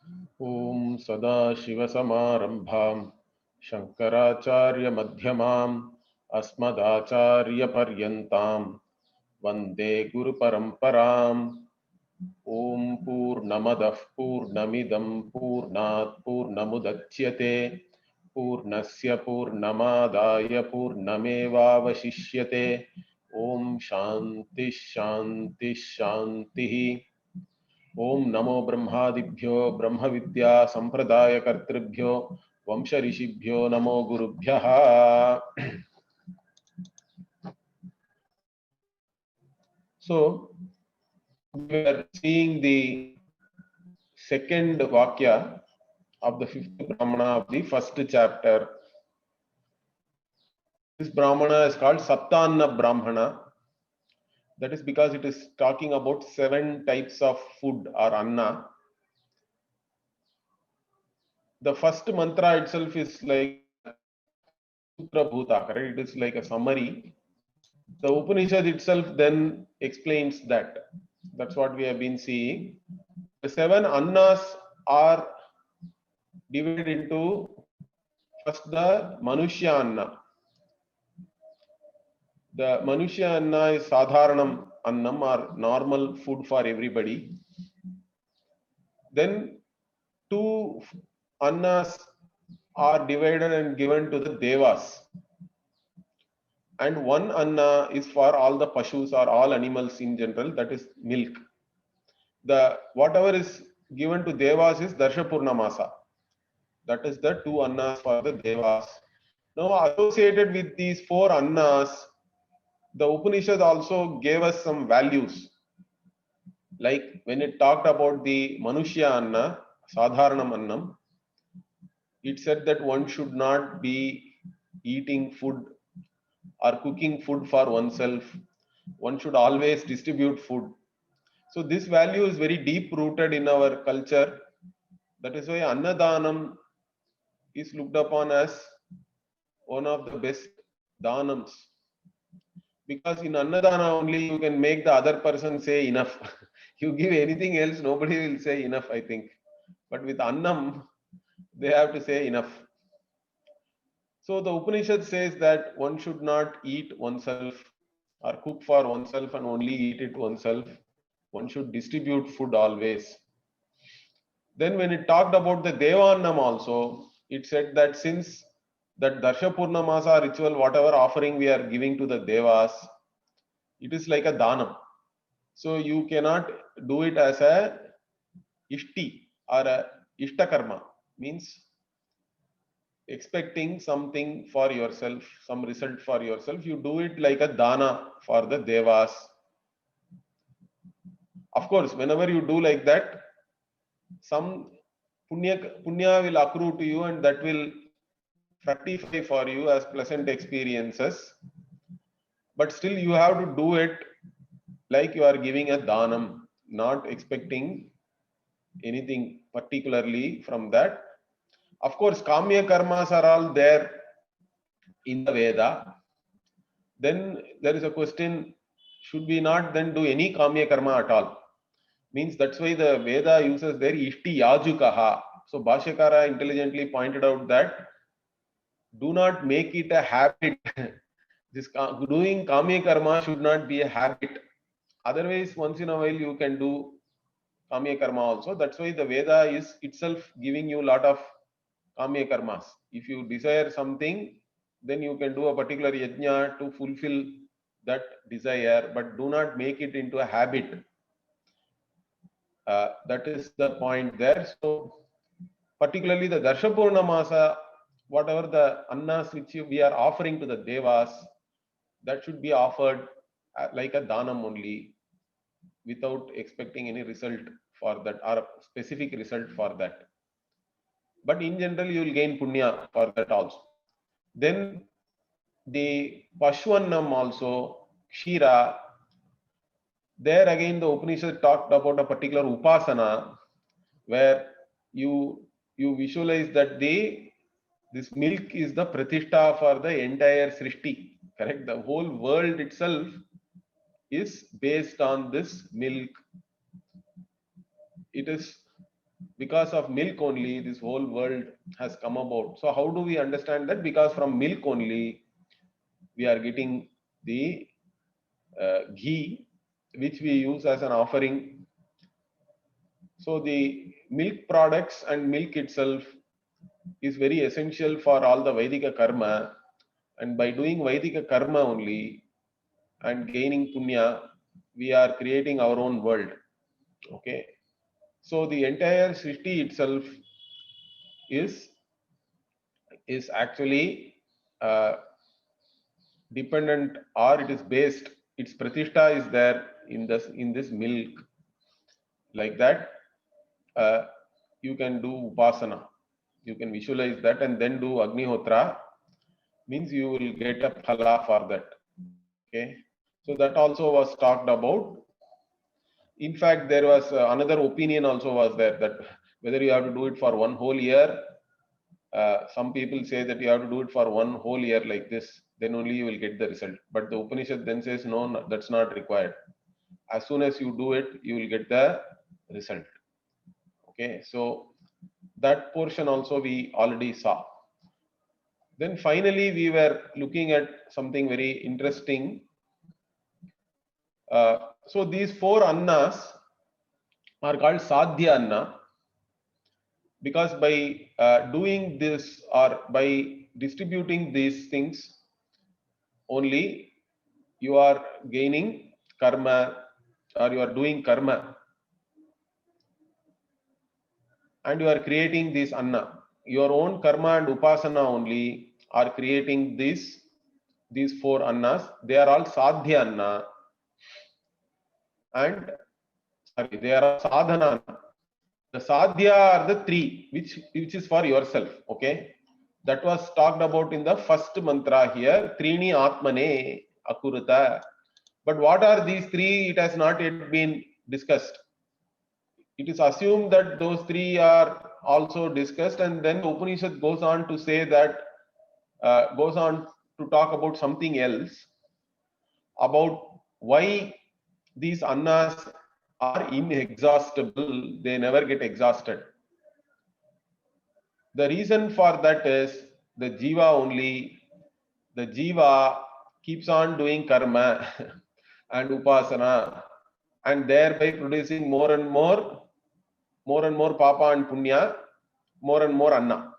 ॐ सदाशिवसमारम्भां शङ्कराचार्यमध्यमाम् अस्मदाचार्यपर्यन्तां वन्दे गुरुपरम्पराम्। ॐ पूर्णमदः पूर्णमिदं पूर्णात् पूर्णमुदच्यते पूर्णस्य पूर्णमादाय पूर्णमेवावशिष्यते। ॐ शान्तिः शान्तिः शान्तिः। ओम नमो ब्रह्मादिभ्यो ब्रह्म विद्या संप्रदाय कर्तृभ्यो वंश ऋषिभ्यो नमो गुरुभ्यः। So we are seeing the second vakya of the fifth brahmana of the first chapter. This brahmana is called Saptanna Brahmana. That is because it is talking about 7 types of food or anna. The first mantra itself is like Sutra Bhuta, correct? It is like a summary. The Upanishad itself then explains that. That's what we have been seeing. The 7 annas are divided into first the Manushya Anna. The Manushya Anna is Sadharanam Annam or normal food for everybody. Then 2 annas are divided and given to the Devas. And 1 anna is for all the Pashus or all animals in general, that is milk. The whatever is given to Devas is Darsha Purnamasa. That is the 2 annas for the Devas. Now associated with these 4 annas, the Upanishad also gave us some values. Like when it talked about the Manushya Anna, Sadharanam Annam, it said that one should not be eating food or cooking food for oneself. One should always distribute food. So this value is very deep rooted in our culture. That is why Annadanam is looked upon as one of the best danams. Because in Annadana only you can make the other person say enough. You give anything else, nobody will say enough, I think. But with Annam, they have to say enough. So the Upanishad says that one should not eat oneself or cook for oneself and only eat it oneself. One should distribute food always. Then when it talked about the Devannam also, it said that since that Darsha Purnamasa ritual, whatever offering we are giving to the Devas, it is like a Danam. So you cannot do it as a Ishti or a Ishtakarma, means expecting something for yourself, some result for yourself. You do it like a Dana for the Devas. Of course, whenever you do like that, some punya will accrue to you and that will fructify for you as pleasant experiences. But still you have to do it like you are giving a danam, not expecting anything particularly from that. Of course, kamya karmas are all there in the Veda. Then there is a question, should we not then do any kamya karma at all? Means that's why the Veda uses there ishti yajukaha. So Bhashyakara intelligently pointed out that do not make it a habit. This doing kamya karma should not be a habit. Otherwise, once in a while you can do kamya karma also. That's why the Veda is itself giving you a lot of kamya karmas. If you desire something, then you can do a particular yajna to fulfill that desire, but do not make it into a habit. That is the point there. So, particularly the Darsha Purnamasa, whatever the annas which we are offering to the Devas, that should be offered like a danam only, without expecting any result for that or a specific result for that. But in general, you will gain punya for that also. Then the Pashwannam also, Kshira, there again the Upanishad talked about a particular upasana where you visualize that this milk is the pratishtha for the entire srishti. Correct? The whole world itself is based on this milk. It is because of milk only this whole world has come about. So how do we understand that? Because from milk only we are getting the ghee, which we use as an offering. So the milk products and milk itself is very essential for all the Vaidika karma, and by doing Vaidika karma only and gaining punya, we are creating our own world. Okay, so the entire Srishti itself is actually uh, dependent, or it is based, its pratishtha is there in this milk. Like that, you can do upasana, you can visualize that and then do agnihotra, means you will get a phala for that. Okay, so that also was talked about. In fact, there was another opinion also was there, that whether you have to do it for one whole year. Some people say that you have to do it for one whole year like this, then only you will get the result. But the Upanishad then says, no, no, that's not required. As soon as you do it, you will get the result. Okay, so that portion also we already saw. Then finally, we were looking at something very interesting. So these four annas are called sadhya anna, because by doing this or by distributing these things only, you are gaining karma, or you are doing karma, and you are creating this anna. Your own karma and upasana only are creating these four annas. They are all sadhya anna, and sorry, they are all sadhana anna. The sadhya are the three, which is for yourself. Okay, that was talked about in the first mantra here. Trini atmane akurata. But what are these three? It has not yet been discussed. It is assumed that those three are also discussed, and then the Upanishad goes on to say that, goes on to talk about something else, about why these annas are inexhaustible, they never get exhausted. The reason for that is the jiva only. The jiva keeps on doing karma and upasana, and thereby producing more and more papa and punya, more and more anna.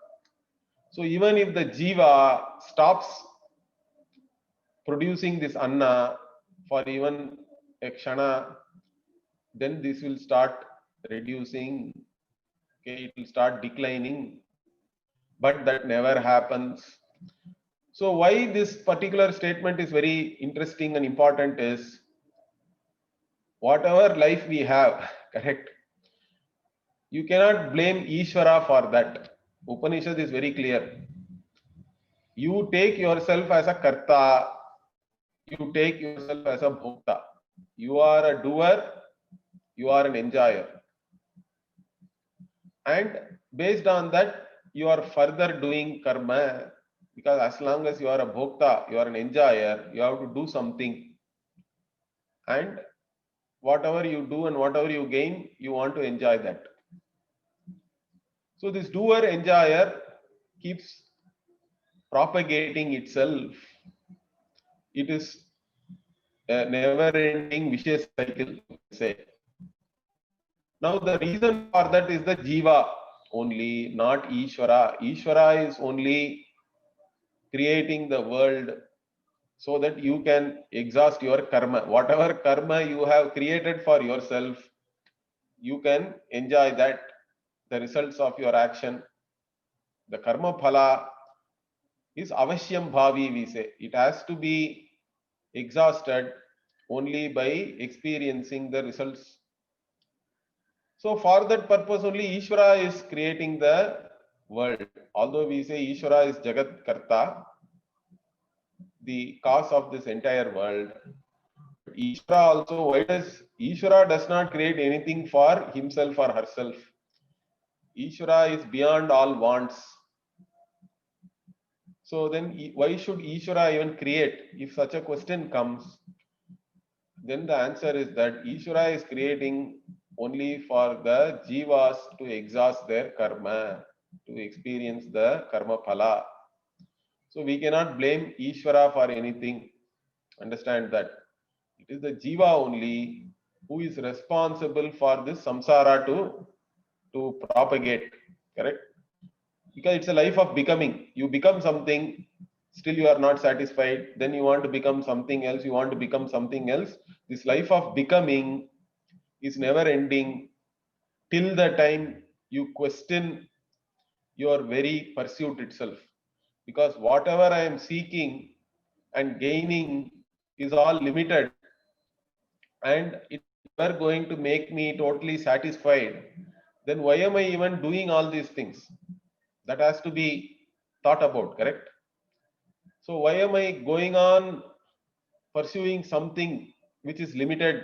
So even if the jiva stops producing this anna for even a kshana, then this will start reducing. Okay, it will start declining, but that never happens. So why this particular statement is very interesting and important is, whatever life we have, correct, you cannot blame Ishvara for that. Upanishad is very clear. You take yourself as a karta, you take yourself as a bhokta. You are a doer, you are an enjoyer. And based on that, you are further doing karma, because as long as you are a bhokta, you are an enjoyer, you have to do something. And whatever you do and whatever you gain, you want to enjoy that. So this doer enjoyer keeps propagating itself. It is a never-ending vicious cycle, say. Now the reason for that is the jiva only, not Ishvara. Ishvara is only creating the world so that you can exhaust your karma. Whatever karma you have created for yourself, you can enjoy that, the results of your action. The karma phala is avashyam bhavi, we say. It has to be exhausted only by experiencing the results. So for that purpose only Ishvara is creating the world. Although we say Ishvara is Jagat Karta, the cause of this entire world. Ishvara also, why does Ishvara does not create anything for himself or herself? Ishvara is beyond all wants. So then why should Ishvara even create? If such a question comes, then the answer is that Ishvara is creating only for the jivas to exhaust their karma, to experience the karma phala. So we cannot blame Ishvara for anything. Understand that. It is the jiva only who is responsible for this samsara to propagate. Correct? Because it's a life of becoming. You become something, still you are not satisfied, then you want to become something else, you want to become something else. This life of becoming is never ending till the time you question your very pursuit itself. Because whatever I am seeking and gaining is all limited, and it's never going to make me totally satisfied, then why am I even doing all these things? That has to be thought about, correct? So why am I going on pursuing something which is limited,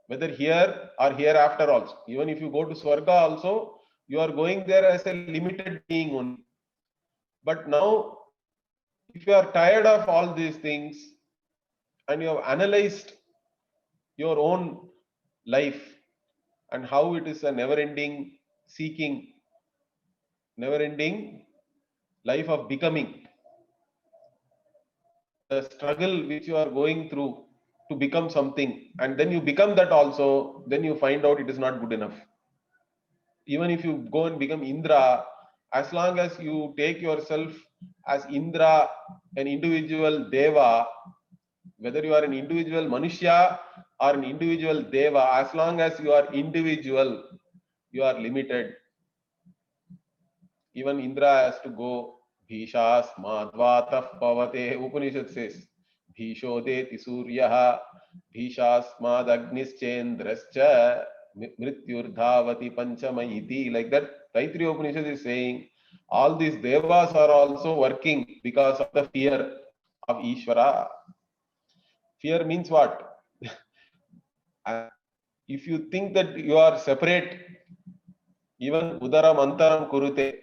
whether here or hereafter also? Even if you go to Swarga also, you are going there as a limited being only. But now, if you are tired of all these things and you have analyzed your own life and how it is a never-ending seeking, never-ending life of becoming, the struggle which you are going through to become something, and then you become that also, then you find out it is not good enough. Even if you go and become Indra, as long as you take yourself as Indra, an individual Deva, whether you are an individual Manushya or an individual Deva, as long as you are individual, you are limited. Even Indra has to go. Bhishas madvatah pavate. Upanishad says, Bhishodeti suryaha, Bhishas madagnischendrascha, mrityurdhavati panchamayiti. Like that, Taittiriya Upanishad is saying, all these devas are also working because of the fear of Ishvara. Fear means what? If you think that you are separate, even udaram antaram kurute,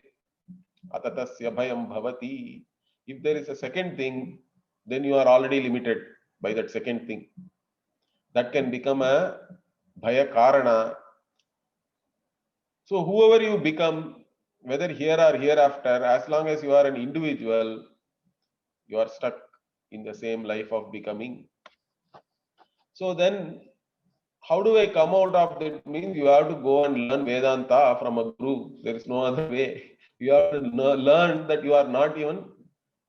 atatasya bhayam bhavati. If there is a second thing, then you are already limited by that second thing. That can become a bhaya karana. So whoever you become, whether here or hereafter, as long as you are an individual, you are stuck in the same life of becoming. So then, how do I come out of that? Means you have to go and learn Vedanta from a guru. There is no other way. You have to learn that you are not even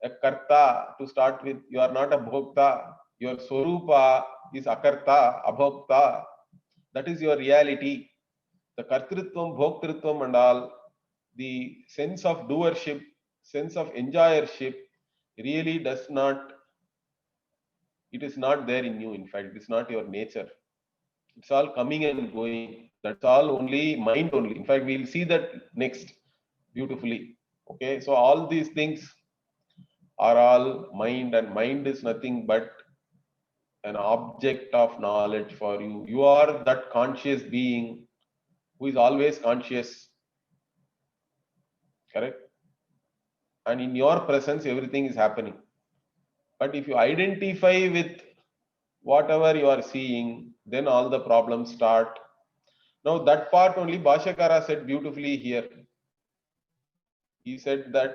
a karta to start with. You are not a bhokta. Your swarupa is akarta, abhokta. That is your reality. The kartritvam, bhoktritvam and all, the sense of doership, sense of enjoyership really does not, it is not there in you. In fact, it is not your nature. It's all coming and going. That's all only mind only. In fact, we'll see that next beautifully. Okay, so all these things are all mind, and mind is nothing but an object of knowledge for you. You are that conscious being who is always conscious. Correct? And in your presence, everything is happening. But if you identify with whatever you are seeing, then all the problems start. Now that part only Bhashyakara said beautifully here. He said that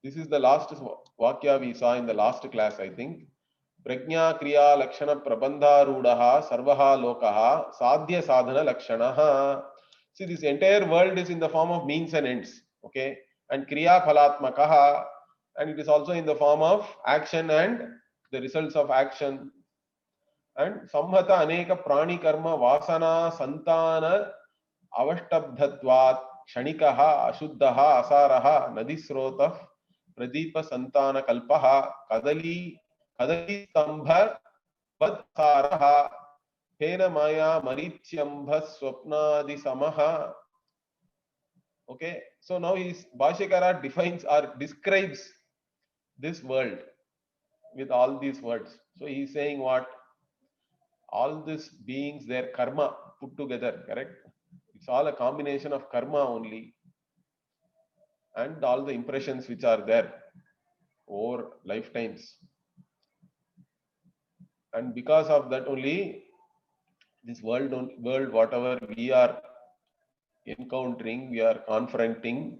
this is the last Vakya we saw in the last class, I think. Prajna Kriya Lakshana Prabandha Rudaha Sarvaha Lokaha Sadhya Sadhana Lakshanaha. See, this entire world is in the form of means and ends. Okay? And Kriya Phalatmakaha, and it is also in the form of action and the results of action. And Samhata Aneka Prani Karma Vasana Santana Avashtabdhatvat Kshanikaha Ashuddhaha Asaraha Nadisrotah Pradeepa Santana Kalpaha Kadali Stambha Vadsaraha Hena Maya Marityambha Swapnadi Samaha. Okay, so now Bhashyakara defines or describes this world with all these words. So he is saying what? All these beings, their karma put together, correct? It's all a combination of karma only, and all the impressions which are there over lifetimes. And because of that only, This world, whatever we are encountering, we are confronting,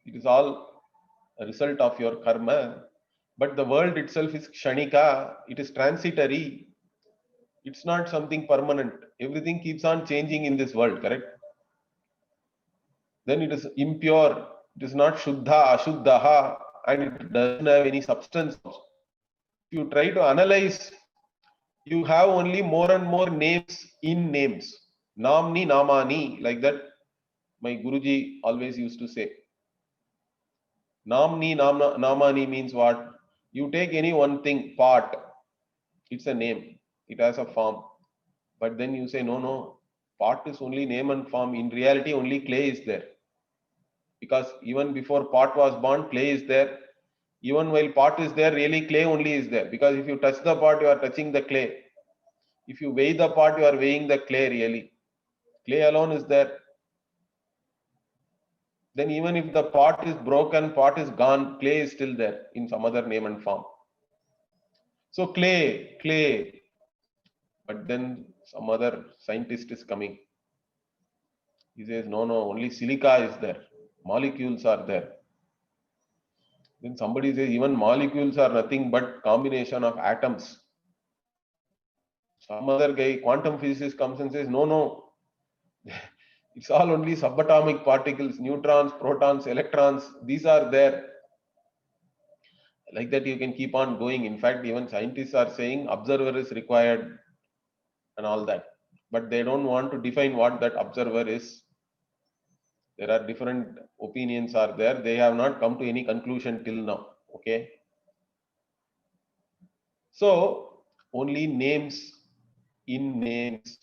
it is all a result of your karma. But the world itself is kshanika, it is transitory, it's not something permanent. Everything keeps on changing in this world, correct? Then it is impure, it is not shuddha, ashuddha, and it doesn't have any substance. If you try to analyze, you have only more and more names in names. Namni, namani, like that my Guruji always used to say. Namni, namani means what? You take any one thing, part, it's a name, it has a form. But then you say, no, part is only name and form. In reality, only clay is there. Because even before pot was born, clay is there. Even while pot is there, really clay only is there. Because if you touch the pot, you are touching the clay. If you weigh the pot, you are weighing the clay really. Clay alone is there. Then even if the pot is broken, pot is gone, clay is still there in some other name and form. So clay. But then some other scientist is coming. He says, no, only silica is there. Molecules are there. Then somebody says even molecules are nothing but combination of atoms. Some other guy, quantum physicist, comes and says, no. It's all only subatomic particles, neutrons, protons, electrons. These are there. Like that you can keep on going. In fact, even scientists are saying observer is required and all that. But they don't want to define what that observer is. There are different opinions are there. They have not come to any conclusion till now. Okay. So only names in names.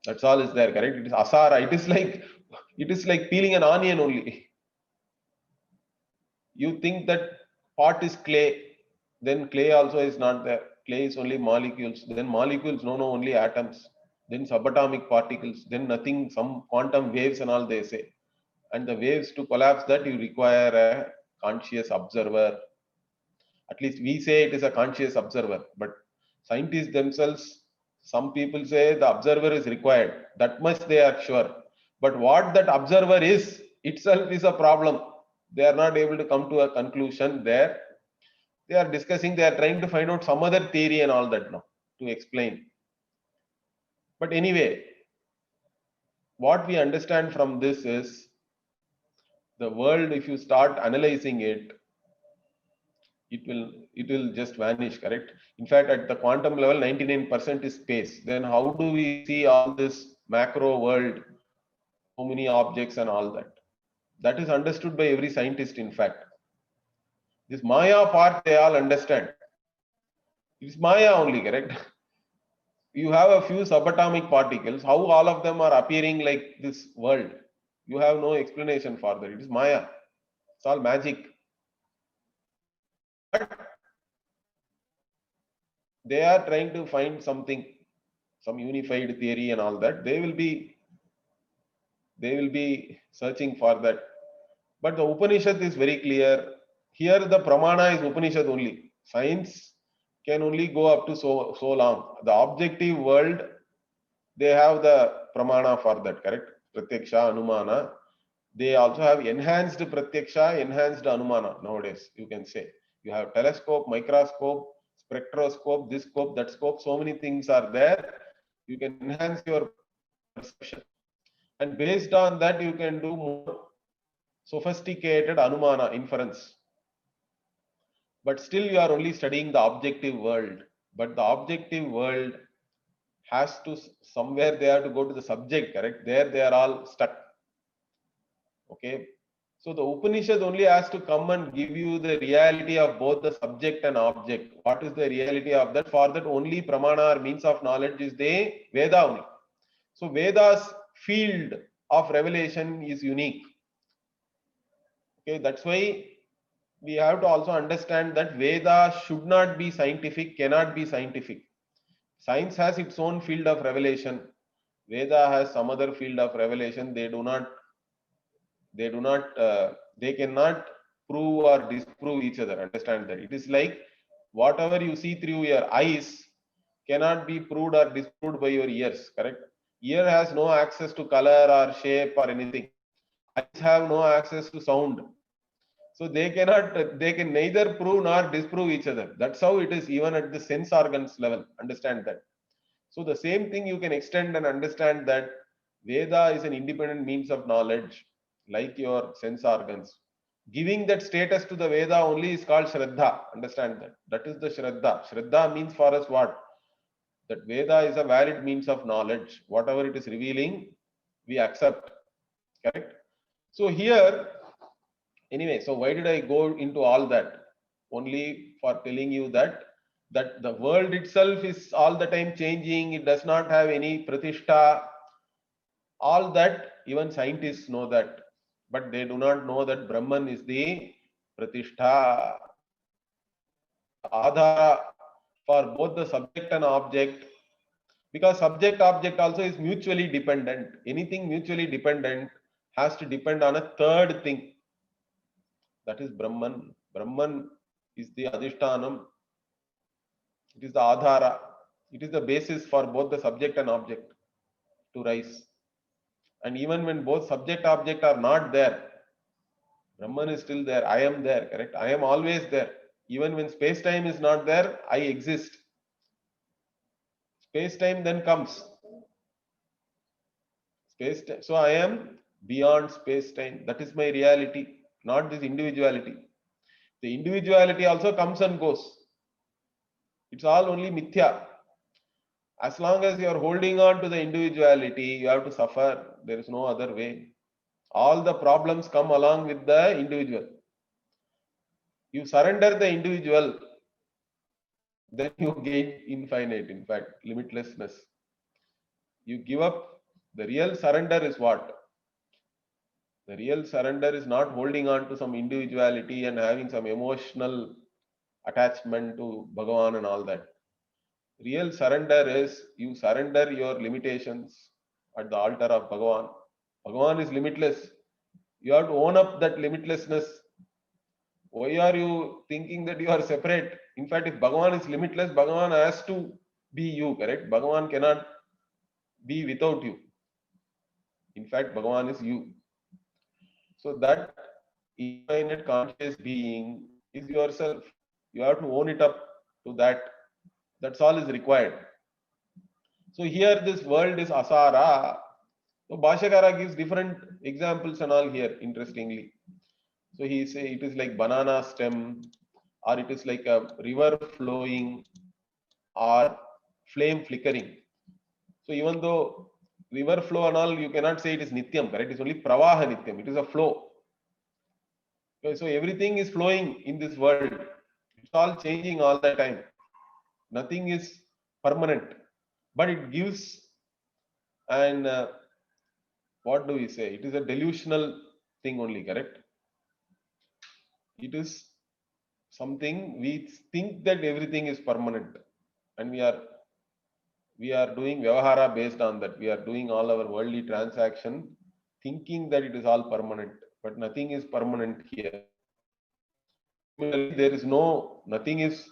That's all is there, correct? It is asara. It is like peeling an onion only. You think that pot is clay, then clay also is not there. Clay is only molecules. Then molecules, no, only atoms. Then subatomic particles. Then nothing, some quantum waves and all they say. And the waves, to collapse that, you require a conscious observer. At least we say it is a conscious observer, but scientists themselves, some people say the observer is required. That much they are sure. But what that observer is itself is a problem. They are not able to come to a conclusion there. They are discussing, they are trying to find out some other theory and all that now to explain. But anyway, what we understand from this is the world, if you start analyzing it, it will just vanish, correct? In fact, at the quantum level, 99% is space. Then how do we see all this macro world, so many objects and all that? That is understood by every scientist, in fact. This Maya part, they all understand. It's Maya only, correct? You have a few subatomic particles. How all of them are appearing like this world? You have no explanation for that. It is Maya. It's all magic. But they are trying to find something, some unified theory and all that. They will be searching for that. But the Upanishad is very clear. Here the Pramana is Upanishad only. Science can only go up to so long. The objective world, they have the Pramana for that, correct? Pratyaksha, Anumana. They also have enhanced Pratyaksha, enhanced Anumana nowadays, you can say. You have telescope, microscope, spectroscope, this scope, that scope. So many things are there. You can enhance your perception. And based on that, you can do more sophisticated Anumana, inference. But still you are only studying the objective world. But the objective world has to, somewhere they have to go to the subject, correct? There they are all stuck. Okay. So the Upanishad only has to come and give you the reality of both the subject and object. What is the reality of that? For that only Pramana or means of knowledge is the Veda only. So Veda's field of revelation is unique. Okay, that's why we have to also understand that Veda should not be scientific, cannot be scientific. Science has its own field of revelation. Veda has some other field of revelation. They cannot prove or disprove each other. Understand that. It is like whatever you see through your eyes, cannot be proved or disproved by your ears, correct? Ear has no access to color or shape or anything. Eyes have no access to sound. So they can neither prove nor disprove each other. That's how it is even at the sense organs level. Understand that. So the same thing you can extend and understand that Veda is an independent means of knowledge, like your sense organs. Giving that status to the Veda only is called Shraddha. Understand that. That is the Shraddha. Shraddha means for us what? That Veda is a valid means of knowledge. Whatever it is revealing, we accept. Correct? So here, anyway, so why did I go into all that? Only for telling you that the world itself is all the time changing. It does not have any pratishtha. All that even scientists know that, but they do not know that Brahman is the pratishtha, adhara for both the subject and object, because subject object also is mutually dependent. Anything mutually dependent has to depend on a third thing, that is Brahman. Brahman is the adhishtanam, it is the adhara, it is the basis for both the subject and object to rise. And even when both subject object are not there, Brahman is still there. I am there, correct? I am always there. Even when space time is not there, I exist. Space time then comes. Space time. So I am beyond space time. That is my reality, not this individuality. The individuality also comes and goes. It's all only mithya. As long as you are holding on to the individuality, you have to suffer. There is no other way. All the problems come along with the individual. You surrender the individual, then you gain infinite, in fact, limitlessness. You give up. The real surrender is what? The real surrender is not holding on to some individuality and having some emotional attachment to Bhagavan and all that. Real surrender is you surrender your limitations at the altar of Bhagavan. Bhagavan is limitless. You have to own up that limitlessness. Why are you thinking that you are separate? In fact, if Bhagavan is limitless, Bhagavan has to be you, correct? Bhagavan cannot be without you. In fact, Bhagavan is you. So that infinite conscious being is yourself. You have to own it up to that. That's all is required. So here this world is asara. So Bhashyakara gives different examples and all here, interestingly. So he say it is like banana stem, or it is like a river flowing, or flame flickering. So even though river flow and all, you cannot say it is nityam, correct? It's only pravaha nityam. It is a flow. Okay, so everything is flowing in this world. It's all changing all the time. Nothing is permanent, but it gives, and what do we say? It is a delusional thing only, correct? It is something we think that everything is permanent, and we are doing vyavahara based on that. We are doing all our worldly transaction thinking that it is all permanent, but nothing is permanent here. Similarly, there is nothing is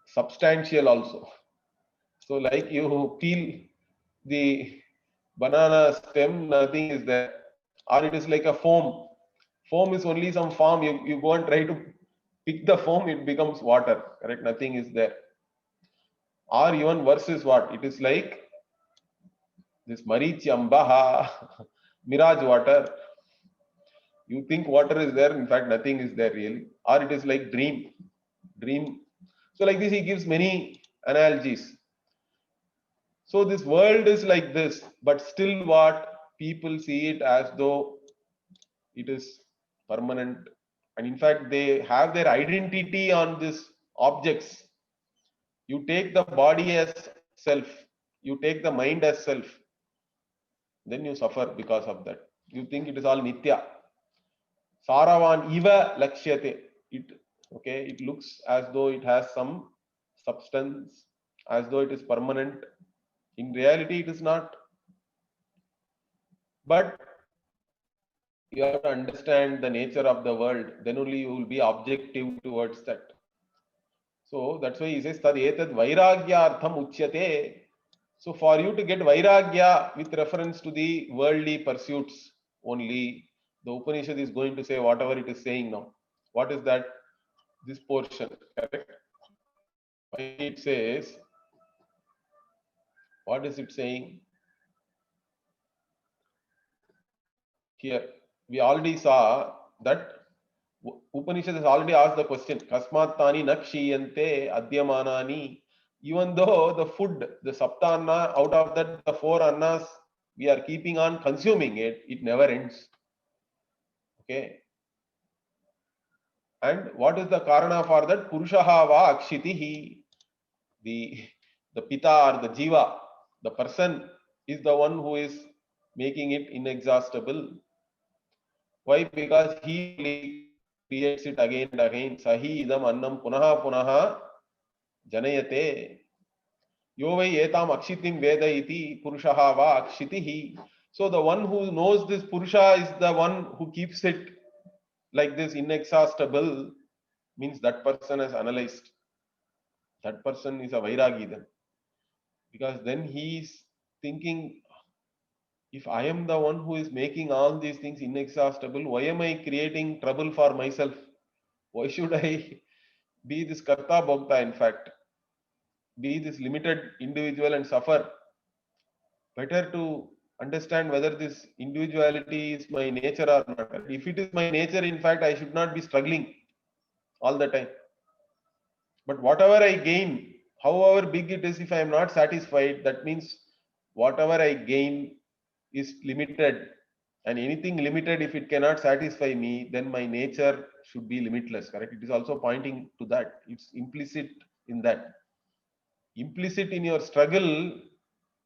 substantial also. So like you peel the banana stem, nothing is there. Or it is like a foam. Foam is only some form. You go and try to pick the foam, it becomes water. Correct? Nothing is there. Or even worse is what? It is like this Marichi Ambaha, mirage water. You think water is there, in fact, nothing is there really. Or it is like dream. Dream. So like this, he gives many analogies. So this world is like this, but still what? People see it as though it is permanent. And in fact, they have their identity on these objects. You take the body as self, you take the mind as self, then you suffer because of that. You think it is all nitya. Saravan iva lakshyate. It looks as though it has some substance, as though it is permanent. In reality, it is not. But you have to understand the nature of the world, then only you will be objective towards that. So that's why he says tad etad vairagyartham uchyate. So for you to get vairagya with reference to the worldly pursuits only, the Upanishad is going to say whatever it is saying now. What is that? This portion, correct? Why it says, what is it saying? Here, we already saw that Upanishad has already asked the question, Kasmat tani nakshiyante adyamanani. Even though the food, the saptanna, out of that, the 4 annas, we are keeping on consuming it, it never ends. Okay. And what is the karana for that? Purushaha va akshitihi. The pita or the jiva, the person is the one who is making it inexhaustible. Why? Because he creates it again and again. Sahi idam annam punaha punaha janayate. Yo vai etam akshitim veda iti purushaha va akshitihi. So the one who knows this purusha is the one who keeps it like this inexhaustible, means that person has analyzed. That person is a vairagi then. Because then he is thinking, if I am the one who is making all these things inexhaustible, why am I creating trouble for myself? Why should I be this karta bhokta, in fact? Be this limited individual and suffer? Better to understand whether this individuality is my nature or not. If it is my nature, in fact, I should not be struggling all the time. But whatever I gain, however big it is, if I am not satisfied, that means whatever I gain is limited. And anything limited, if it cannot satisfy me, then my nature should be limitless, correct? It is also pointing to that. It's implicit in that. Implicit in your struggle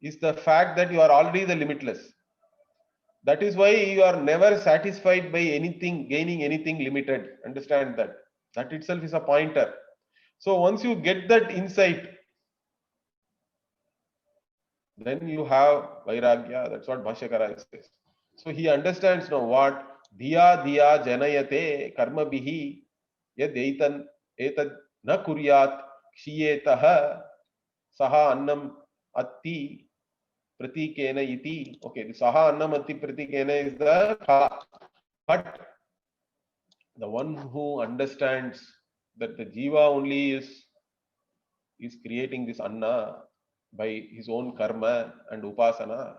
is the fact that you are already the limitless. That is why you are never satisfied by anything, gaining anything limited. Understand that. That itself is a pointer. So once you get that insight, then you have vairagya. That's what Bhashyakara says. So he understands now what dhiya dhiya janayate karma bihi yad etad na kuryat kshiyetah saha annam atti pratikena iti. Okay, the saha annam atti pratikena is the kha. But the one who understands that the jiva only is creating this anna by his own karma and upasana.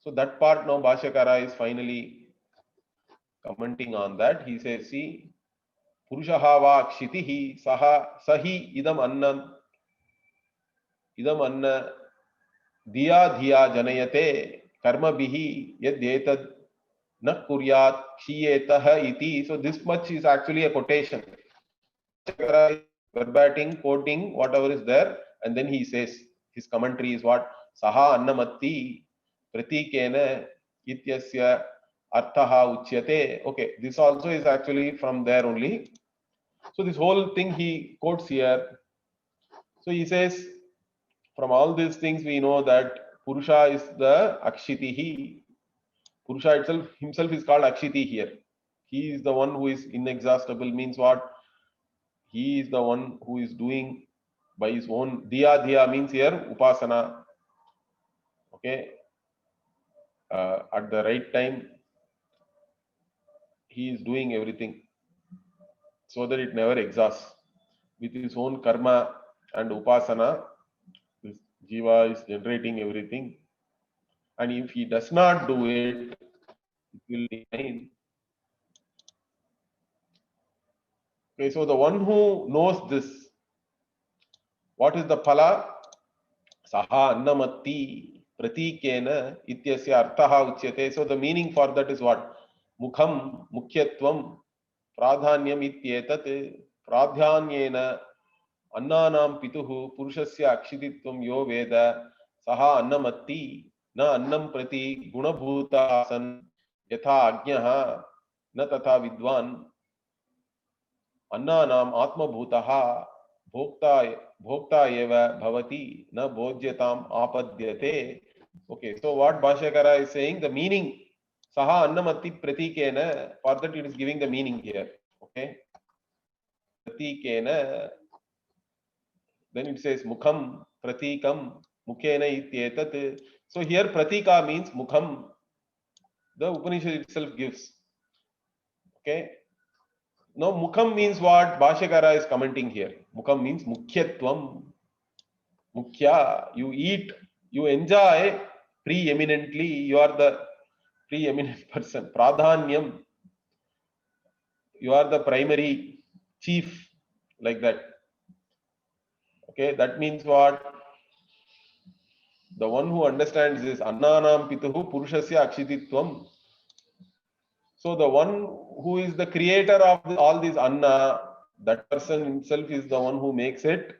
So that part now Bhashyakara is finally commenting on that. He says, see, Purushaha va kshitihi sahi idam anna diya dhiya janayate karma bihi yad etad na kuryat kshiyetah iti. So this much is actually a quotation. Bhashyakara is verbatim quoting whatever is there, and then he says, his commentary is what? Saha annamatti pratikena ityasya arthaha uchyate. Okay, this also is actually from there only. So this whole thing he quotes here. So he says, from all these things we know that Purusha is the Akshitihi. Purusha itself himself is called Akshiti here. He is the one who is inexhaustible, means what? He is the one who is doing by his own. Dhiya dhiya means here upasana. Okay. At the right time, he is doing everything so that it never exhausts. With his own karma and upasana, this jiva is generating everything. And if he does not do it, it will remain. Okay, so the one who knows this, what is the phala? Saha annamatti pratikena ityasya arthaha uchyate. So the meaning for that is what? Mukham mukhyatvam pradhanyam ityetat pradhyanyena annanam pituhu purushasya akshititvam yo veda saha annamatti na annam prati gunabhuta asan yatha ajnaha na tatha vidwan अन्नानाम आत्मभूतः भोक्ता एव भवति न भोज्यताम आपद्यते. Okay, so what Bhashyakara is saying, the meaning saha annamatti pratikena, for that it is giving the meaning here. Okay, pratikena Then it says mukham, pratikam, mukhena ityetat. So here pratika means mukham. The Upanishad itself gives. Okay. Now mukham means what? Bhashyakara is commenting here. Mukham means mukhyatvam. Mukhya, you eat, you enjoy preeminently. You are the preeminent person. Pradhanyam, you are the primary chief, like that. Okay, that means what? The one who understands this annanam pituhu purushasya akshititvam. So the one who is the creator of all this anna, that person himself is the one who makes it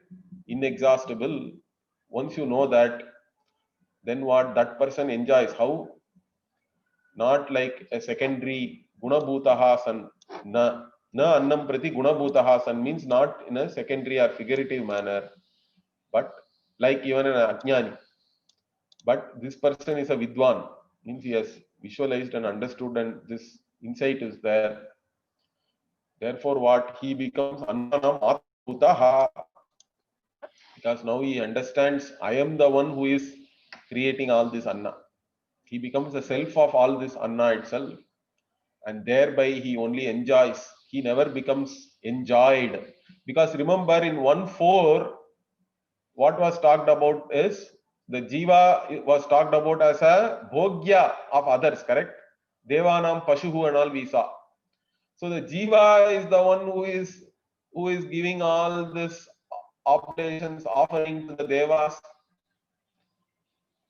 inexhaustible. Once you know that, then what that person enjoys, how? Not like a secondary gunabhutaha san. Na annam prati gunabhutaha san means not in a secondary or figurative manner, but like even an ajnani. But this person is a vidwan, means he has visualized and understood, and this insight is there. Therefore, what he becomes annanam atmabhutaha, because now he understands I am the one who is creating all this anna. He becomes the self of all this anna itself, and thereby he only enjoys. He never becomes enjoyed. Because remember, in 1.4, what was talked about is the jiva was talked about as a bhogya of others, correct? Devanam pashuhu and all we saw. So the jiva is the one who is giving all this oblations, offering to the devas.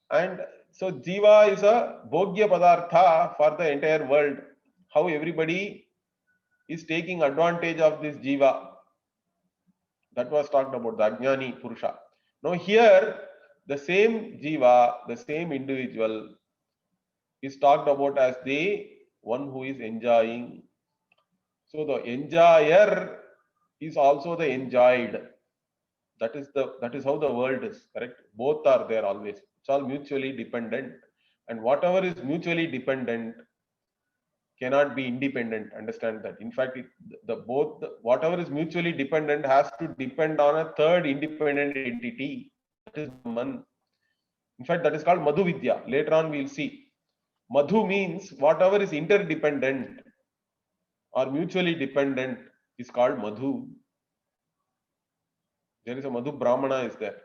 And so jiva is a bhogya padartha for the entire world. How everybody is taking advantage of this jiva. That was talked about, the Ajnani Purusha. Now here, the same jiva, the same individual is talked about as the one who is enjoying. So the enjoyer is also the enjoyed. That is how the world is, correct? Both are there always. It's all mutually dependent. And whatever is mutually dependent cannot be independent. Understand that. In fact, whatever is mutually dependent has to depend on a third independent entity. That is Brahman. In fact, that is called Madhu Vidya. Later on, we'll see. Madhu means whatever is interdependent or mutually dependent is called Madhu. There is a Madhu Brahmana is there.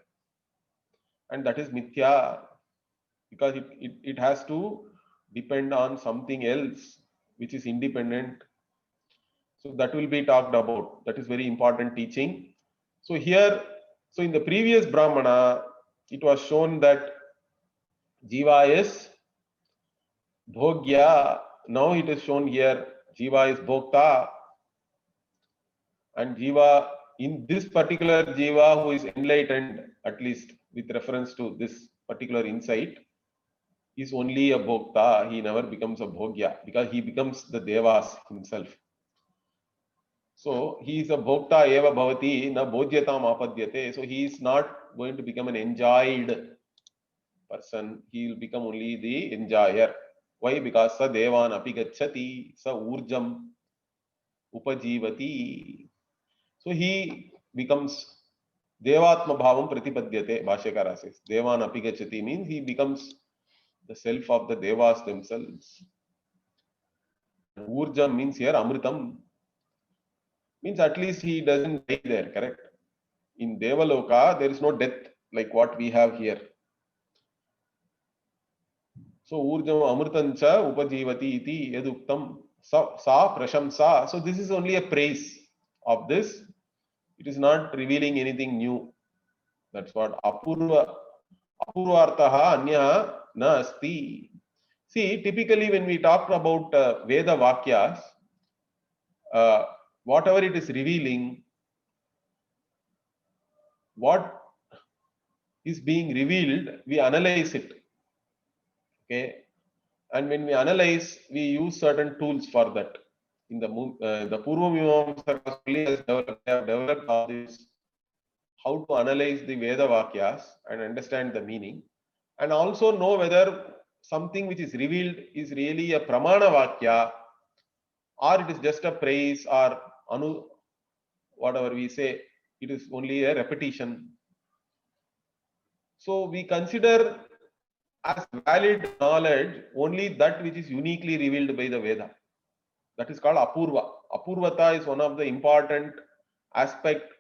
And that is Mithya, because it has to depend on something else which is independent. So that will be talked about. That is very important teaching. So here, so in the previous Brahmana, it was shown that Jiva is Bhogya. Now it is shown here, Jiva is Bhokta. And Jiva, in this particular Jiva who is enlightened, at least with reference to this particular insight, is only a Bhokta. He never becomes a Bhogya because he becomes the Devas himself. So he is a Bhokta eva bhavati na bhojyatam apadyate. So he is not going to become an enjoyed person. He will become only the enjoyer. Why? Because sa devan api gacchati, sa urjam upajivati. So he becomes devatma bhavam pratipadyate. Bhashyakara says devan api gacchati means he becomes the self of the devas themselves. Urjam means here amritam. Means at least he doesn't die there, correct? In Devaloka, there is no death like what we have here. So, Urjam Amritancha Upajivati iti eduktam sa prashamsa. So, this is only a praise of this. It is not revealing anything new. That's what apurvartaha anya na asti. See, typically when we talk about Veda Vakyas, whatever it is revealing, what is being revealed, we analyze it. Okay, and when we analyze, we use certain tools for that. In the Purva Mimamsa have developed all this, how to analyze the Veda Vakyas and understand the meaning, and also know whether something which is revealed is really a Pramana Vakya, or it is just a praise, or whatever we say, it is only a repetition. So we consider as valid knowledge only that which is uniquely revealed by the Veda. That is called apurva. Apurvata is one of the important aspect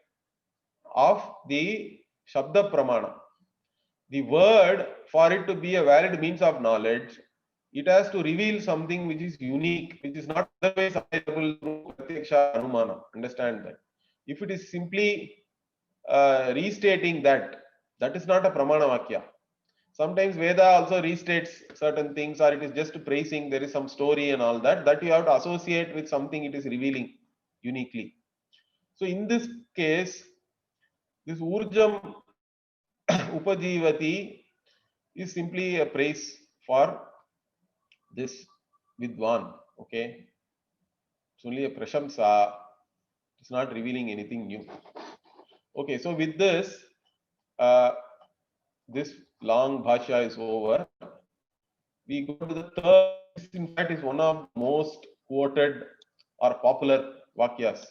of the Shabda Pramana. The word, for it to be a valid means of knowledge, it has to reveal something which is unique, which is not otherwise available through Pratyaksha Anumana. Understand that. If it is simply restating that, that is not a Pramana Vakya. Sometimes Veda also restates certain things, or it is just praising, there is some story and all that, that you have to associate with something it is revealing uniquely. So in this case, this Urjam Upajivati is simply a praise for this Vidwan. Okay, it's only a prashamsa, it's not revealing anything new. Okay, so with this, this long bhashya is over. We go to the third. This in fact is one of the most quoted or popular vakyas.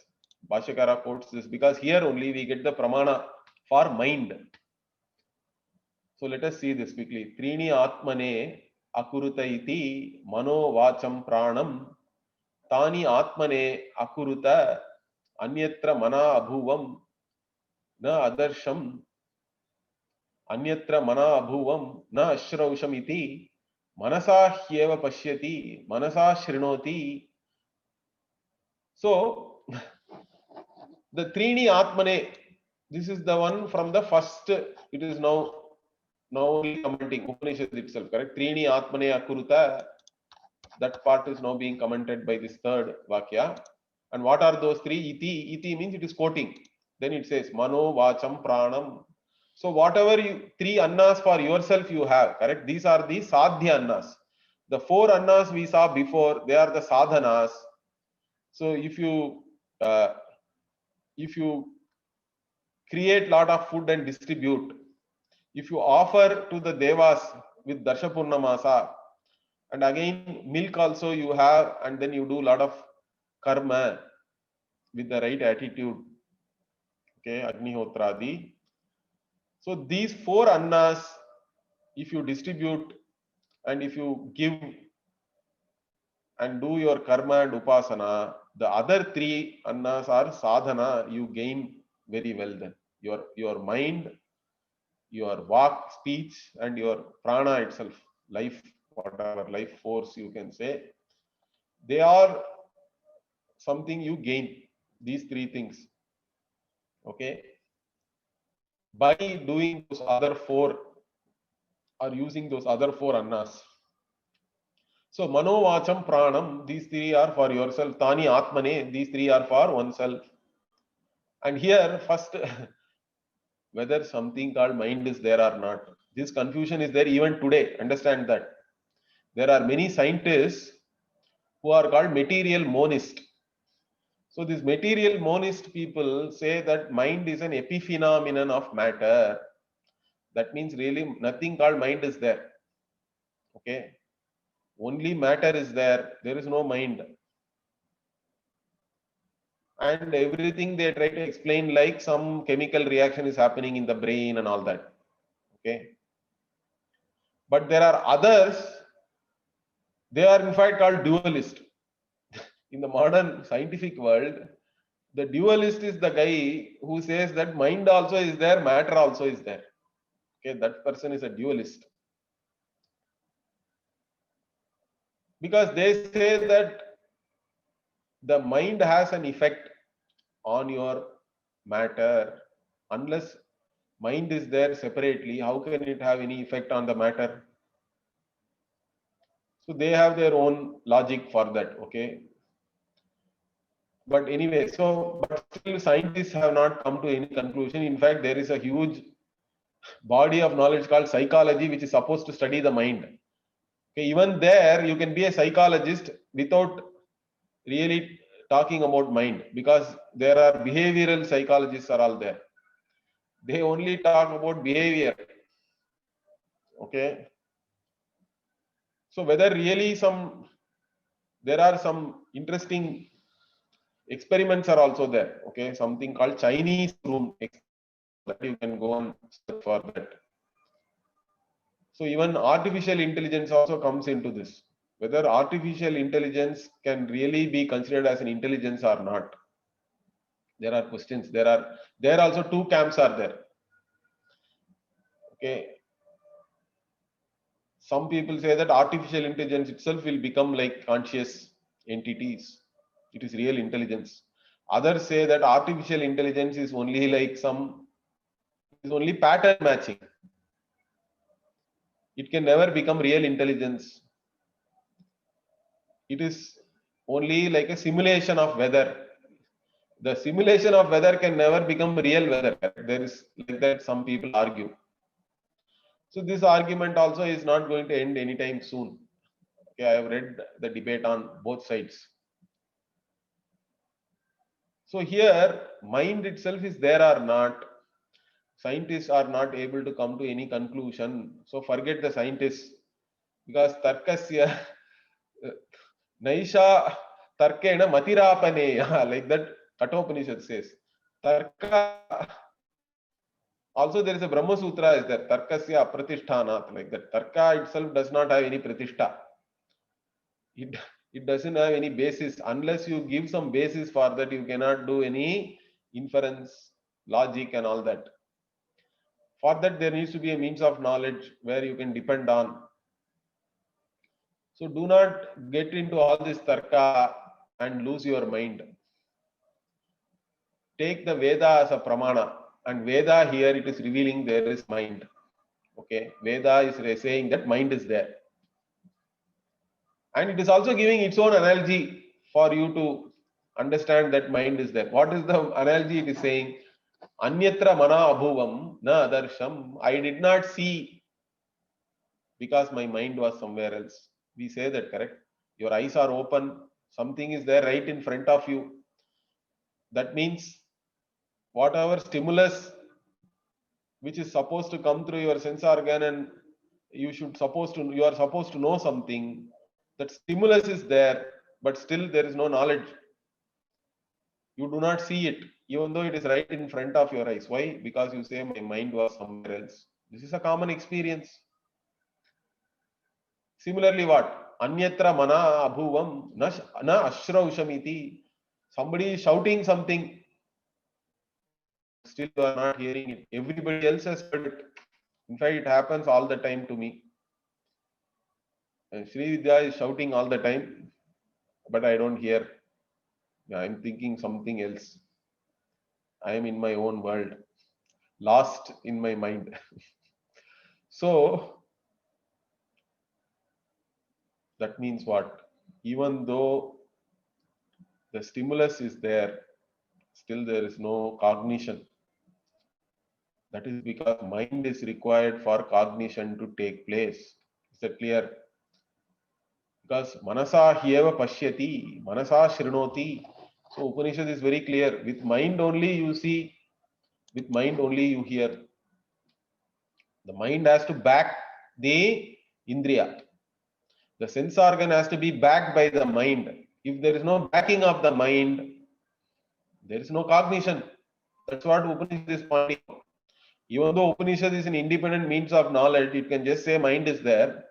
Bhashyakara quotes this because here only we get the pramana for mind. So let us see this quickly. Trini atmane akuruta iti mano vacham pranam tani atmane akuruta anyatra mana abhuvam na adarsham anyatra mana abhuvam na ashrausham iti manasa hyeva pashyati manasa shrinoti. So the Trini Atmane, this is the one from the first, it is now only commenting Upanishad itself, correct? Trini Atmane Akuruta, that part is now being commented by this third Vakya. And what are those three? Iti, iti means it is quoting. Then it says Mano, Vacham, Pranam. So whatever you, three annas for yourself you have, correct? These are the sadhya annas. The four annas we saw before, they are the sadhanas. So if you create lot of food and distribute, if you offer to the devas with Darsha Purnamasa, and again milk also you have, and then you do lot of karma with the right attitude, okay, Agnihotradi. So these four annas, if you distribute and if you give and do your karma and upasana, the other three annas are sadhana, you gain very well then. Your mind, your vak, speech, and your prana itself, life, whatever life force you can say, they are something you gain, these three things. Okay. By doing those other four or using those other four annas. So mano, vacham, pranam, these three are for yourself. Tani atmane, these three are for oneself. And here first, whether something called mind is there or not, this confusion is there even today. Understand that. There are many scientists who are called material monist. So these material monist people say that mind is an epiphenomenon of matter. That means really nothing called mind is there. Okay. Only matter is there. There is no mind. And everything they try to explain like some chemical reaction is happening in the brain and all that. Okay. But there are others, they are in fact called dualist. In the modern scientific world, the dualist is the guy who says that mind also is there, matter also is there. Okay, that person is a dualist. Because they say that the mind has an effect on your matter. Unless mind is there separately, how can it have any effect on the matter? So they have their own logic for that. Okay. But anyway, so but still scientists have not come to any conclusion. In fact, there is a huge body of knowledge called psychology, which is supposed to study the mind. Okay, even there, you can be a psychologist without really talking about mind, because there are behavioral psychologists are all there. They only talk about behavior. Okay. So whether really there are some interesting experiments are also there. Okay, something called Chinese room that you can go and search for that. So even artificial intelligence also comes into this. Whether artificial intelligence can really be considered as an intelligence or not. There are questions. There also two camps are there. Okay. Some people say that artificial intelligence itself will become like conscious entities. It is real intelligence. Others say that artificial intelligence is only like is only pattern matching. It can never become real intelligence. It is only like a simulation of weather. The simulation of weather can never become real weather. There is like that some people argue. So this argument also is not going to end anytime soon. Okay, I have read the debate on both sides. So here, mind itself is there or not. Scientists are not able to come to any conclusion. So forget the scientists, because tarkasya naisha tarkena matirapaneya, like that Kathopanishad says. Tarka, also there is a Brahma Sutra is there, tarkasya apratishthanath, like that. Tarka itself does not have any pratishtha. It doesn't have any basis. Unless you give some basis for that, you cannot do any inference, logic and all that. For that, there needs to be a means of knowledge where you can depend on. So do not get into all this tarka and lose your mind. Take the Veda as a pramana, and Veda here it is revealing there is mind. Okay, Veda is saying that mind is there, and it is also giving its own analogy for you to understand that mind is there. What is the analogy it is saying? Anyatra mana abhuvam na adarsham. I did not see because my mind was somewhere else. We say that, correct? Your eyes are open, something is there right in front of you. That means whatever stimulus which is supposed to come through your sense organ, and you are supposed to know something. That stimulus is there, but still there is no knowledge. You do not see it, even though it is right in front of your eyes. Why? Because you say my mind was somewhere else. This is a common experience. Similarly, what? Anyatra mana abhuvam na ashrausamiti. Somebody is shouting something, still you are not hearing it. Everybody else has heard it. In fact, it happens all the time to me. And Sri Vidya is shouting all the time, but I don't hear. I'm thinking something else. I am in my own world, lost in my mind. So that means what? Even though the stimulus is there, still there is no cognition. That is because mind is required for cognition to take place. Is that clear? Because manasa hyeva pashyati, manasa shrinoti. So Upanishad is very clear. With mind only you see, with mind only you hear. The mind has to back the indriya. The sense organ has to be backed by the mind. If there is no backing of the mind, there is no cognition. That's what Upanishad is pointing out. Even though Upanishad is an independent means of knowledge, it can just say mind is there,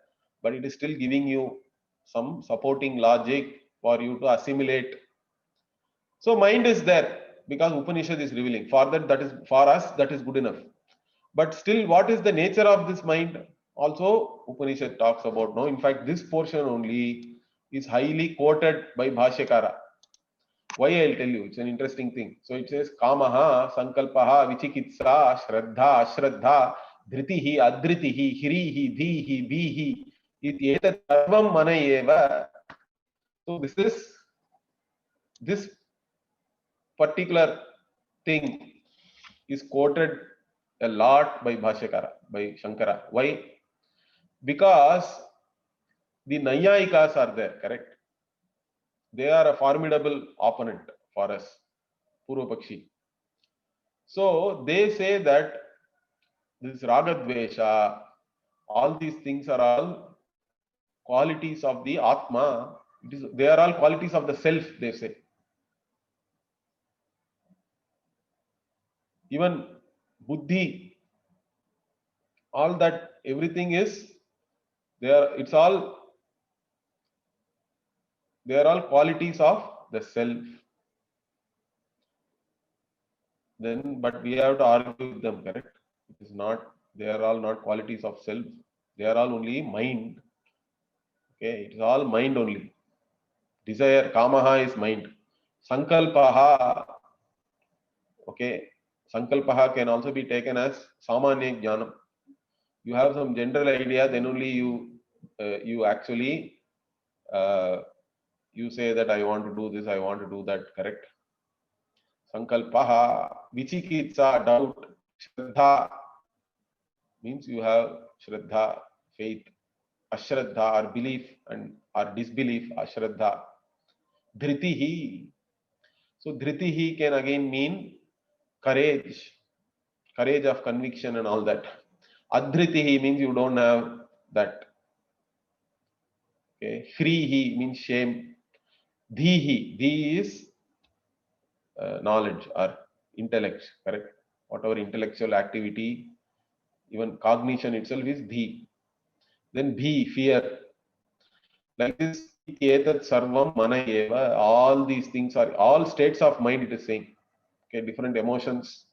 but it is still giving you some supporting logic for you to assimilate. So mind is there because Upanishad is revealing. For that, that is for us, that is good enough. But still, what is the nature of this mind? Also, Upanishad talks about. No, in fact, this portion only is highly quoted by Bhashyakara. Why? I'll tell you. It's an interesting thing. So it says, Kamaha, Sankalpaha, Vichikitsa, Shraddha, Ashraddha, Dhritihi, Adhritihi, Hirihi, Dhihi, Bihi, Ityetat Sarvam Manayeva. So this particular thing is quoted a lot by Bhashyakara, by Shankara. Why? Because the Nayayikas are there, correct? They are a formidable opponent for us, Purvapakshi. So they say that this Ragadvesha, all these things are all qualities of the Atma. They are all qualities of the self, they say. Even Buddhi, all that, everything is They are, it's all, they are all qualities of the self. Then, but we have to argue with them, correct? It is not, they are all not qualities of self. They are all only mind. Okay, it is all mind only. Desire, kamaha is mind. Sankalpaha, okay, sankalpaha can also be taken as samanya jnanam. You have some general idea, then only you actually you say that I want to do this, I want to do that, correct? Sankalpaha, vichikitsa, doubt, shraddha means you have shraddha, faith, ashraddha or belief and or disbelief, ashraddha, dhritihi. So dhritihi can again mean courage, courage of conviction and all that. Adhritihi means you don't have that. Okay, hrihi means shame. Dhihi, dhi is knowledge or intellect, correct? Whatever intellectual activity, even cognition itself is dhi. Then bhi, fear. Like this, etat sarvam mana eva, all these things are all states of mind, it is saying. Okay, different emotions,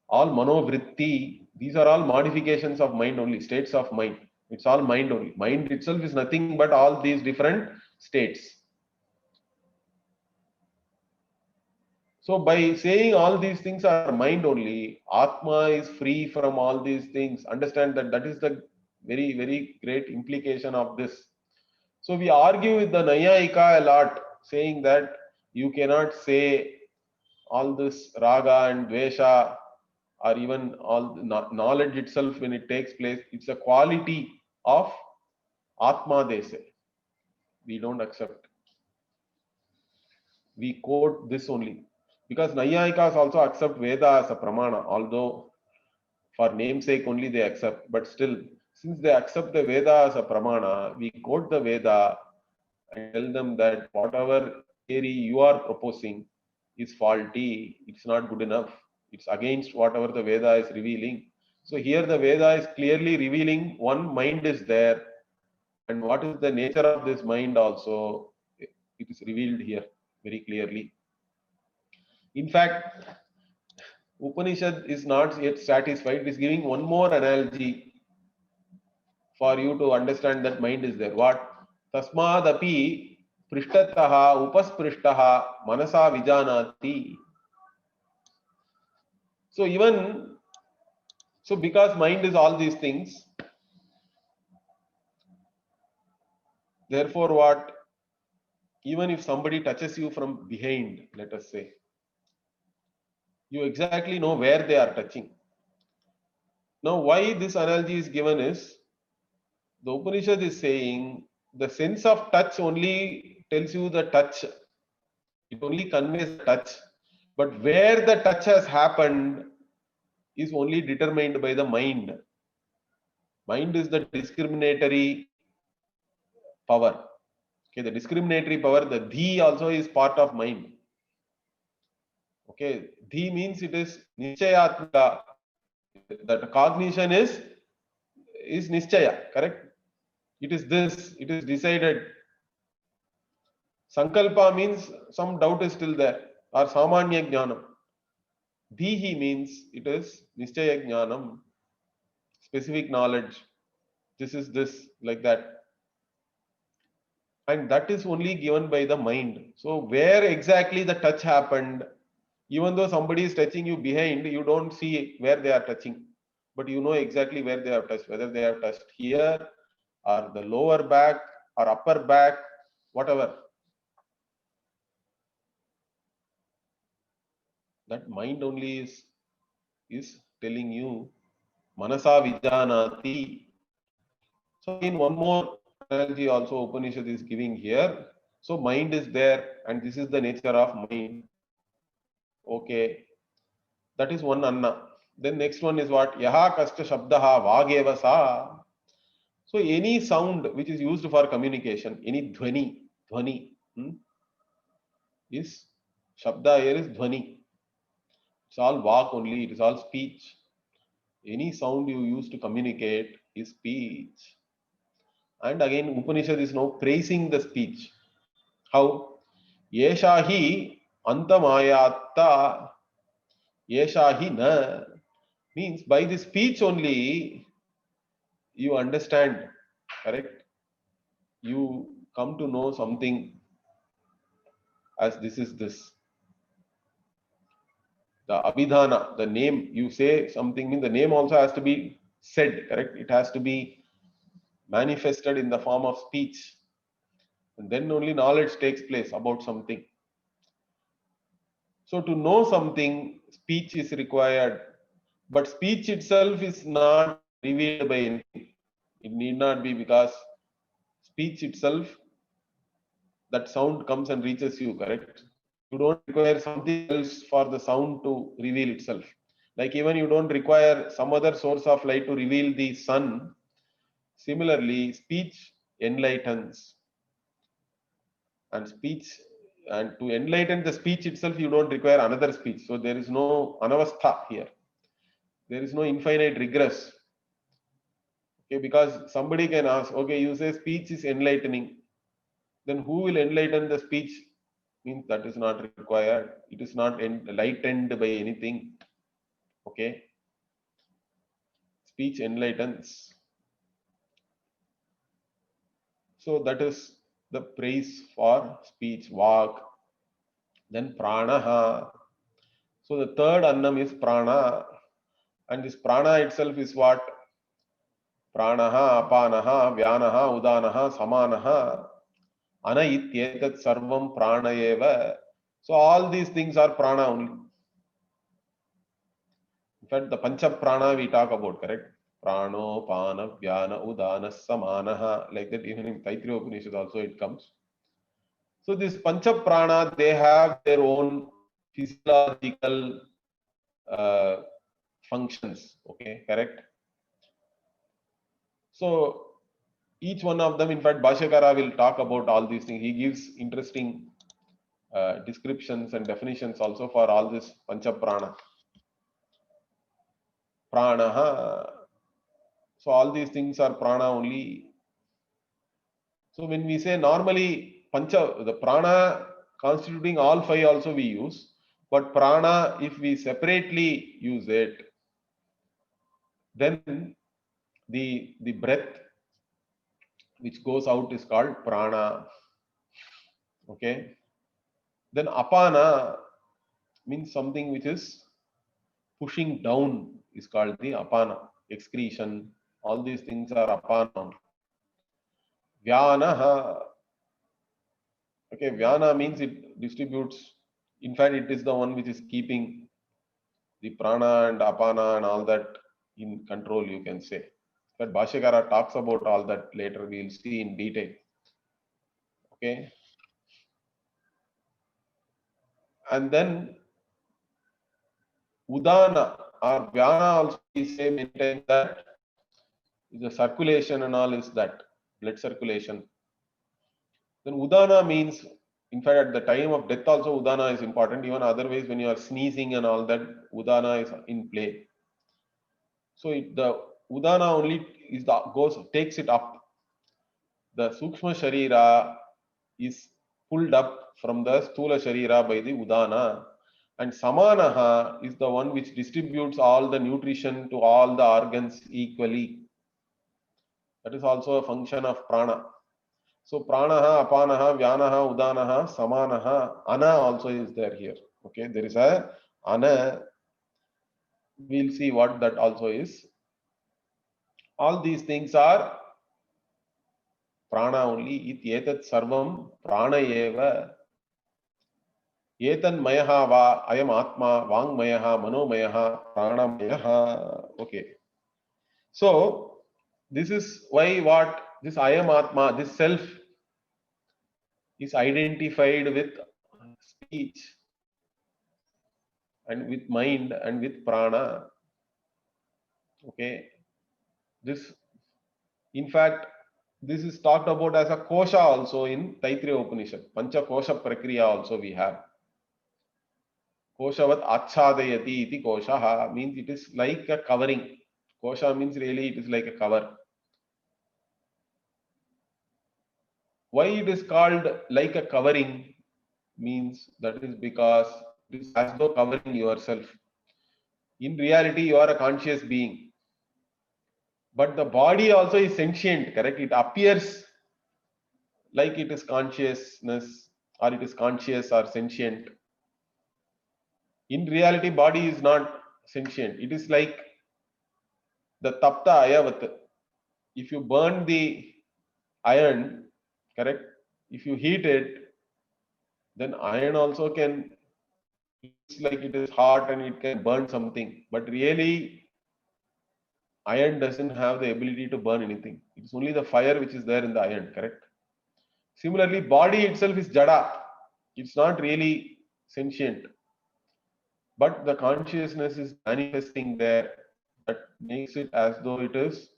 all manovritti, these are all modifications of mind only, states of mind. It's all mind only. Mind itself is nothing but all these different states. So by saying all these things are mind only, Atma is free from all these things. Understand that that is the very, very great implication of this. So we argue with the Nayayika a lot, saying that you cannot say all this raga and dvesha or even all knowledge itself when it takes place, it's a quality of Atma, they say. We don't accept. We quote this only. Because Nayayikas also accept Veda as a pramana, although for namesake only they accept. But still, since they accept the Veda as a pramana, we quote the Veda and tell them that whatever theory you are proposing is faulty, it's not good enough, it's against whatever the Veda is revealing. So here the Veda is clearly revealing one mind is there, and what is the nature of this mind also, it is revealed here very clearly. In fact, Upanishad is not yet satisfied. It is giving one more analogy for you to understand that mind is there. What? Tasmadapi prishtataha upasprishtah manasa vijanati. So even, so because mind is all these things, therefore what? Even if somebody touches you from behind, let us say, you exactly know where they are touching. Now why this analogy is given is, the Upanishad is saying the sense of touch only tells you the touch. It only conveys touch. But where the touch has happened is only determined by the mind. Mind is the discriminatory power. Okay, the discriminatory power, the dhi also is part of mind. Okay, dhi means it is nischayatmaka. That cognition is nischaya, correct? It is this, it is decided. Sankalpa means some doubt is still there, or samanya jnanam. Dhihi means it is nischaya jnanam, specific knowledge. This is this, like that. And that is only given by the mind. So where exactly the touch happened, even though somebody is touching you behind, you don't see where they are touching, but you know exactly where they have touched, whether they have touched here or the lower back or upper back, whatever. That mind only is telling you manasa vijanati. So again, one more analogy also Upanishad is giving here. So mind is there, and this is the nature of mind. Okay, that is one anna. Then next one is what? Yaha kasta shabdaha vageva sa. So any sound which is used for communication, any dhvani is shabda here is dhvani. It's all vak only, it is all speech. Any sound you use to communicate is speech. And again, Upanishad is now praising the speech. How? Yesha hi antamayatta yesha hi na. Means by the speech only you understand, correct? You come to know something as this is this. The abhidhana, the name, you say something, means the name also has to be said, correct? It has to be manifested in the form of speech. And then only knowledge takes place about something. So to know something, speech is required. But speech itself is not revealed by anything. It need not be, because speech itself, that sound comes and reaches you, correct? You don't require something else for the sound to reveal itself. Like even you don't require some other source of light to reveal the sun. Similarly, speech enlightens. And speech, and to enlighten the speech itself, you don't require another speech. So there is no anavastha here. There is no infinite regress. Okay, because somebody can ask, okay, you say speech is enlightening. Then who will enlighten the speech? Means that is not required. It is not enlightened by anything. Okay. Speech enlightens. So that is the praise for speech, vak. Then pranaha. So the third annam is prana. And this prana itself is what? Pranaha, apanaha, vyanaha, udanaha, samanaha. Ana ityetat sarvam prana eva. So all these things are prana only. In fact, the pancha prana we talk about, correct? Prano, pana, vyana, udana, samanaha. Like that, even in Taittiriya Upanishad also it comes. So this pancha prana, they have their own physiological functions. Okay, correct? So each one of them, in fact, Bhashyakara will talk about all these things. He gives interesting descriptions and definitions also for all this pancha prana. Pranaha. So all these things are prana only. So when we say normally pancha, the prana constituting all five also we use, but prana, if we separately use it, then the breath which goes out is called prana. Okay. Then apana means something which is pushing down is called the apana. Excretion, all these things are apana. Vyanaha. Okay, vyana means it distributes. In fact, it is the one which is keeping the prana and apana and all that in control, you can say. But Bhashyakara talks about all that later. We will see in detail. Okay. And then udana or vyana also we say many times that the circulation and all is that blood circulation. Then udana means, in fact, at the time of death also udana is important. Even otherwise, when you are sneezing and all that, udana is in play. So the udana only is the takes it up. The sukshma sharira is pulled up from the stula sharira by the udana, and samanaha is the one which distributes all the nutrition to all the organs equally. That is also a function of prana. So pranaha, apanaha, vyanaha, udanaha, samanaha, ana also is there here. Okay, there is a ana. We'll see what that also is. All these things are prana only. It etat sarvam prana eva. Etan mayaha va ayam atma vangmayaha manomayaha pranamayaha. Okay. So this is why what this ayam atma, this self is identified with speech and with mind and with prana. Okay. This, in fact, this is talked about as a kosha also in Taittiriya Upanishad. Pancha kosha prakriya also we have. Koshavat achadayati iti koshaha means it is like a covering. Kosha means really it is like a cover. Why it is called like a covering means that is because it is as though covering yourself. In reality, you are a conscious being. But the body also is sentient, correct? It appears like it is consciousness or it is conscious or sentient. In reality, body is not sentient. It is like the tapta ayavat. If you burn the iron, correct? If you heat it, then iron also can, it's like it is hot and it can burn something. But really, iron doesn't have the ability to burn anything. It's only the fire which is there in the iron, correct? Similarly, body itself is jada. It's not really sentient. But the consciousness is manifesting there that makes it as though it is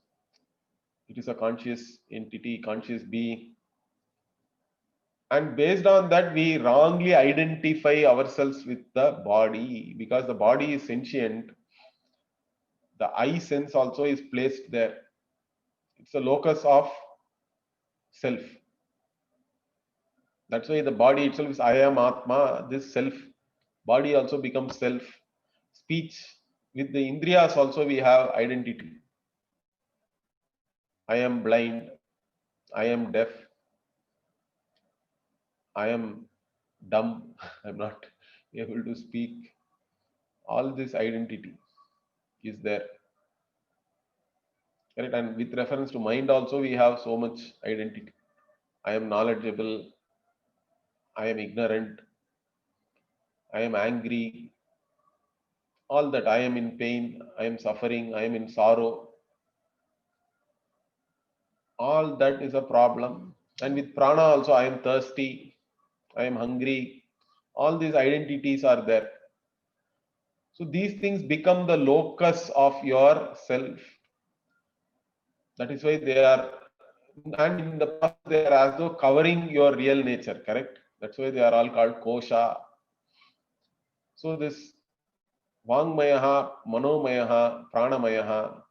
a conscious entity, conscious being. And based on that, we wrongly identify ourselves with the body because the body is sentient. The I sense also is placed there. It's the locus of self. That's why the body itself is I am Atma, this self. Body also becomes self. Speech, with the Indriyas also we have identity. I am blind, I am deaf, I am dumb, I'm not able to speak. All this identity is there. Correct? And with reference to mind also, we have so much identity. I am knowledgeable, I am ignorant, I am angry, all that. I am in pain, I am suffering, I am in sorrow. All that is a problem. And with prana also, I am thirsty, I am hungry. All these identities are there. So these things become the locus of your self. That is why they are, and in the past they are as though covering your real nature, correct? That's why they are all called kosha. So this Vangmayaha, Manomayaha, Pranamayaha,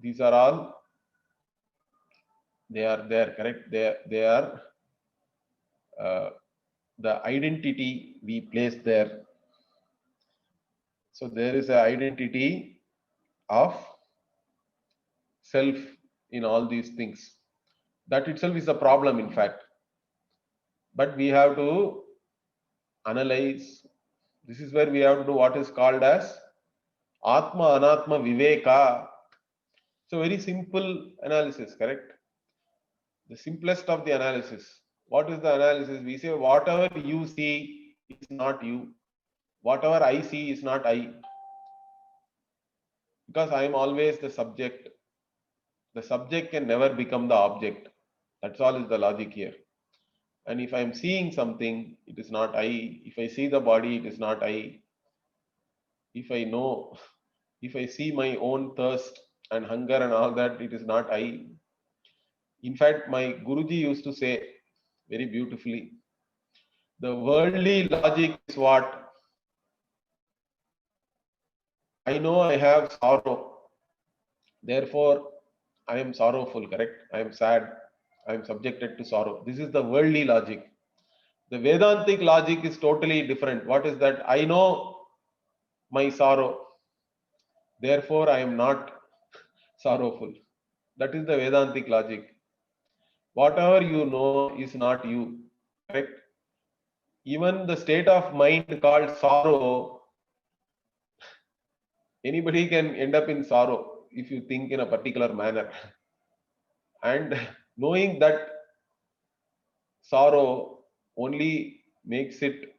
these are all, they are there, correct? They are the identity we place there. So there is an identity of self in all these things. That itself is a problem, in fact. But we have to analyze. This is where we have to do what is called as Atma Anatma Viveka. So very simple analysis, correct? The simplest of the analysis. What is the analysis? We say whatever you see is not you. Whatever I see is not I. Because I am always the subject. The subject can never become the object. That's all is the logic here. And if I am seeing something, it is not I. If I see the body, it is not I. If I know, if I see my own thirst and hunger and all that, it is not I. In fact, my Guruji used to say very beautifully, the worldly logic is what? I know I have sorrow. Therefore, I am sorrowful, correct? I am sad. I am subjected to sorrow. This is the worldly logic. The Vedantic logic is totally different. What is that? I know my sorrow. Therefore, I am not sorrowful. That is the Vedantic logic. Whatever you know is not you, correct? Even the state of mind called sorrow, anybody can end up in sorrow if you think in a particular manner. And knowing that sorrow only makes it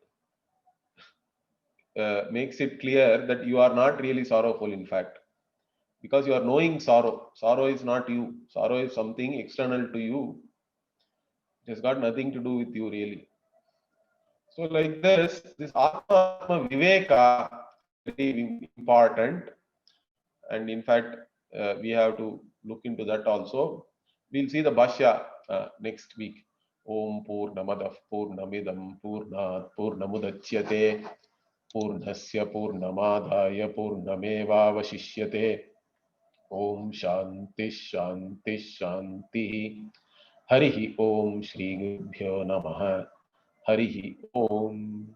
clear that you are not really sorrowful, in fact, because you are knowing sorrow. Sorrow is not you. Sorrow is something external to you. It has got nothing to do with you, really. So like this Atma Viveka is very important. And in fact, we have to look into that also. We'll see the Bhashya next week. Om Purnamadav Purnamidam Purnat Purnamudachyate Purnasya Purnamadhaya Purnameva Vashishyate. Om Shanti Shanti Shanti. Hari ओम श्री गुरुभ्यो नमः। हरि ओम।